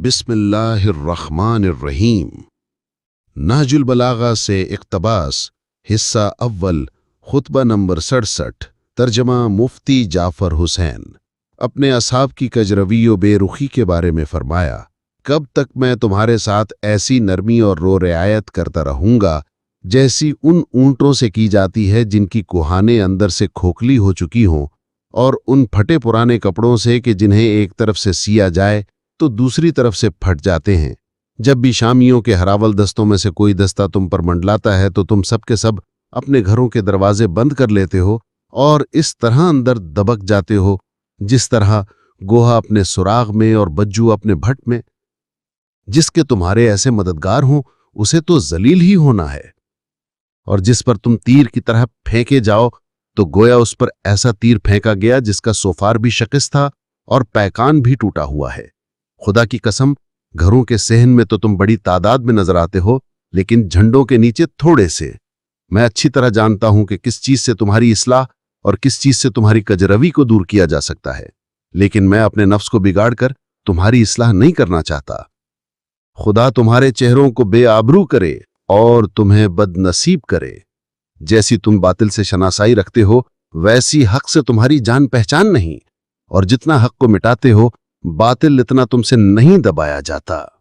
बिस्मिल्लाहिर्रहमानिर्रहीम। नहजुल बलागा से इक़्तबास, हिस्सा अव्वल, खुतबा नंबर 67। तर्जमा मुफ्ती जाफ़र हुसैन। अपने असहाब की कजरवी बेरुखी के बारे में फरमाया, कब तक मैं तुम्हारे साथ ऐसी नरमी और रो रियायत करता रहूंगा जैसी उन ऊँटों से की जाती है जिनकी कुहाने अंदर से खोखली हो चुकी हों, और उन फटे पुराने कपड़ों से कि जिन्हें एक तरफ से सिया जाए तो दूसरी तरफ से फट जाते हैं। जब भी शामियों के हरावल दस्तों में से कोई दस्ता तुम पर मंडलाता है तो तुम सब के सब अपने घरों के दरवाजे बंद कर लेते हो और इस तरह अंदर दबक जाते हो जिस तरह गोहा अपने सुराग में और बज्जू अपने भट्ट में। जिसके तुम्हारे ऐसे मददगार हों उसे तो जलील ही होना है, और जिस पर तुम तीर की तरह फेंके जाओ तो गोया उस पर ऐसा तीर फेंका गया जिसका सोफार भी शकिस था और पैकान भी टूटा हुआ है। खुदा की कसम, घरों के सहन में तो तुम बड़ी तादाद में नजर आते हो, लेकिन झंडों के नीचे थोड़े से। मैं अच्छी तरह जानता हूं कि किस चीज से तुम्हारी इस्लाह और किस चीज से तुम्हारी कजरवी को दूर किया जा सकता है, लेकिन मैं अपने नफ्स को बिगाड़कर तुम्हारी इस्लाह नहीं करना चाहता। खुदा तुम्हारे चेहरों को बेआबरू करे और तुम्हें बदनसीब करे। जैसी तुम बातिल से शनासाई रखते हो वैसी हक से तुम्हारी जान पहचान नहीं, और जितना हक को मिटाते हो बातिल इतना तुमसे नहीं दबाया जाता।